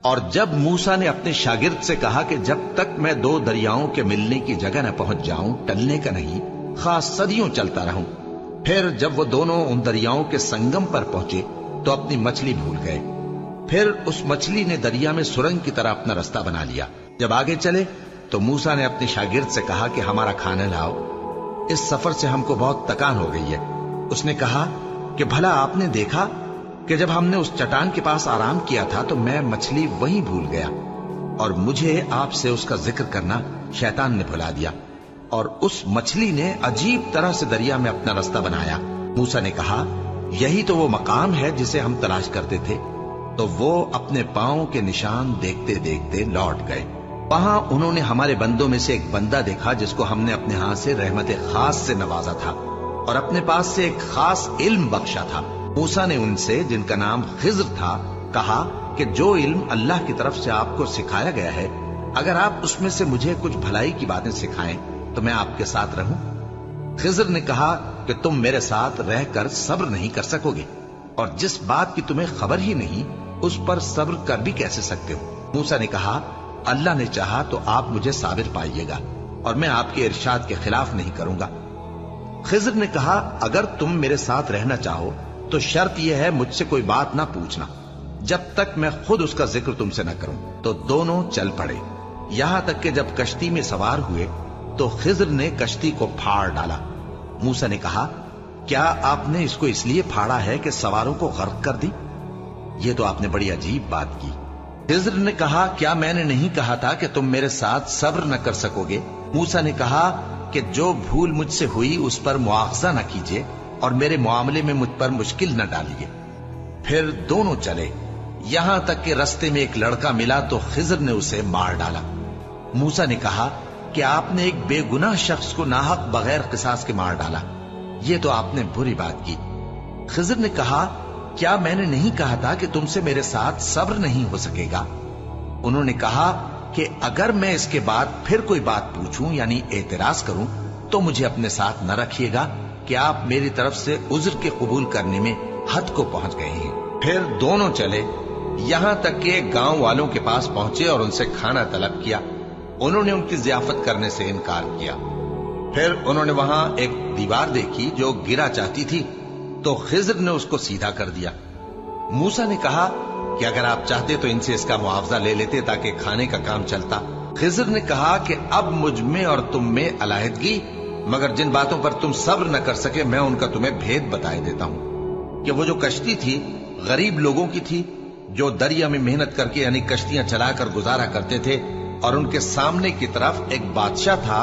اور جب موسیٰ نے اپنے شاگرد سے کہا کہ جب تک میں دو دریاؤں کے ملنے کی جگہ نہ پہنچ جاؤں ٹلنے کا نہیں، خاص صدیوں چلتا رہوں، پھر جب وہ دونوں ان دریاؤں کے سنگم پر پہنچے تو اپنی مچھلی بھول گئے۔ پھر اس مچھلی نے دریا میں سرنگ کی طرح اپنا رستہ بنا لیا۔ جب آگے چلے تو موسیٰ نے اپنے شاگرد سے کہا کہ ہمارا کھانا لاؤ، اس سفر سے ہم کو بہت تکان ہو گئی ہے۔ اس نے کہا کہ بھلا آپ نے دیکھا کہ جب ہم نے اس چٹان کے پاس آرام کیا تھا تو میں مچھلی وہیں بھول گیا، اور مجھے آپ سے اس کا ذکر کرنا شیطان نے بھلا دیا، اور اس مچھلی نے عجیب طرح سے دریا میں اپنا رستہ بنایا۔ موسیٰ نے کہا یہی تو وہ مقام ہے جسے ہم تلاش کرتے تھے۔ تو وہ اپنے پاؤں کے نشان دیکھتے دیکھتے لوٹ گئے۔ وہاں انہوں نے ہمارے بندوں میں سے ایک بندہ دیکھا جس کو ہم نے اپنے ہاں سے رحمت خاص سے نوازا تھا اور اپنے پاس سے ایک خاص علم بخشا تھا۔ موسیٰ نے ان سے جن کا نام خضر تھا کہا کہ جو علم اللہ کی طرف سے آپ کو سکھایا گیا ہے، اگر آپ اس میں سے مجھے کچھ بھلائی کی باتیں سکھائیں تو میں آپ کے ساتھ رہوں۔ خضر نے کہا کہ تم میرے ساتھ رہ کر صبر نہیں کر سکو گے، اور جس بات کی تمہیں خبر ہی نہیں اس پر صبر کر بھی کیسے سکتے ہو؟ موسیٰ نے کہا اللہ نے چاہا تو آپ مجھے صابر پائیے گا، اور میں آپ کے ارشاد کے خلاف نہیں کروں گا۔ خضر نے کہا اگر تم میرے ساتھ رہنا چاہو تو شرط یہ ہے مجھ سے کوئی بات نہ پوچھنا جب تک میں خود اس کا ذکر تم سے نہ کروں۔ تو دونوں چل پڑے، یہاں تک کہ جب کشتی میں سوار ہوئے تو خضر نے کشتی کو پھاڑ ڈالا۔ موسیٰ نے کہا کیا آپ نے اس کو اس لیے پھاڑا ہے کہ سواروں کو غرق کر دی؟ یہ تو آپ نے بڑی عجیب بات کی۔ خضر نے کہا کیا میں نے نہیں کہا تھا کہ تم میرے ساتھ صبر نہ کر سکو گے؟ موسیٰ نے کہا کہ جو بھول مجھ سے ہوئی اس پر مواخذہ نہ کیجیے اور میرے معاملے میں مجھ پر مشکل نہ ڈالیے۔ پھر دونوں چلے، یہاں تک کہ رستے میں ایک لڑکا ملا تو خضر نے اسے مار ڈالا۔ موسیٰ نے کہا کہ آپ نے ایک بے گناہ شخص کو ناحق بغیر قصاص کے مار ڈالا، یہ تو آپ نے بری بات کی۔ خضر نے کہا کیا میں نے نہیں کہا تھا کہ تم سے میرے ساتھ صبر نہیں ہو سکے گا؟ انہوں نے کہا کہ اگر میں اس کے بعد پھر کوئی بات پوچھوں یعنی اعتراض کروں تو مجھے اپنے ساتھ نہ رکھیے گا کہ آپ میری طرف سے عذر کے قبول کرنے میں حد کو پہنچ گئے ہیں۔ پھر دونوں چلے، یہاں تک کہ گاؤں والوں کے پاس پہنچے اور ان سے کھانا طلب کیا۔ انہوں نے ان کی ضیافت کرنے سے انکار کیا۔ پھر انہوں نے وہاں ایک دیوار دیکھی جو گرا چاہتی تھی تو خضر نے اس کو سیدھا کر دیا۔ موسیٰ نے کہا کہ اگر آپ چاہتے تو ان سے اس کا معاوضہ لے لیتے تاکہ کھانے کا کام چلتا۔ خضر نے کہا کہ اب مجھ میں اور تم میں علیحدگی، مگر جن باتوں پر تم صبر نہ کر سکے میں ان کا تمہیں بھید بتائے دیتا ہوں کہ وہ جو کشتی تھی غریب لوگوں کی تھی جو دریا میں محنت کر کے یعنی کشتیاں چلا کر گزارا کرتے تھے، اور ان کے سامنے کی طرف ایک بادشاہ تھا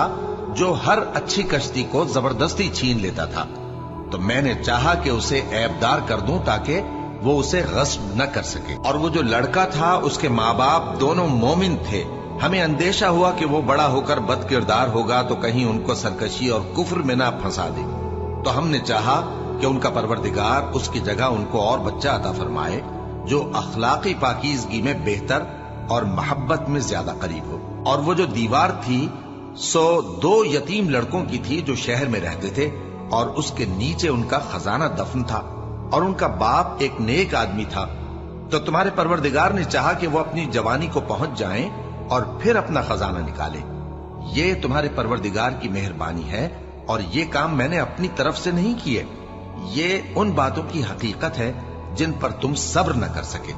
جو ہر اچھی کشتی کو زبردستی چھین لیتا تھا۔ تو میں نے چاہا کہ اسے عیبدار کر دوں تاکہ وہ اسے غصب نہ کر سکے۔ اور وہ جو لڑکا تھا اس کے ماں باپ دونوں مومن تھے۔ ہمیں اندیشہ ہوا کہ وہ بڑا ہو کر بد کردار ہوگا تو کہیں ان کو سرکشی اور کفر میں نہ پھنسا دے، تو ہم نے چاہا کہ ان کا پروردگار اس کی جگہ ان کو اور بچہ عطا فرمائے جو اخلاقی پاکیزگی میں بہتر اور محبت میں زیادہ قریب ہو۔ اور وہ جو دیوار تھی سو 2 یتیم لڑکوں کی تھی جو شہر میں رہتے تھے، اور اس کے نیچے ان کا خزانہ دفن تھا، اور ان کا باپ ایک نیک آدمی تھا۔ تو تمہارے پروردگار نے چاہا کہ وہ اپنی جوانی کو پہنچ جائیں اور پھر اپنا خزانہ نکالے۔ یہ تمہارے پروردگار کی مہربانی ہے، اور یہ کام میں نے اپنی طرف سے نہیں کیے، یہ ان باتوں کی حقیقت ہے جن پر تم صبر نہ کر سکے۔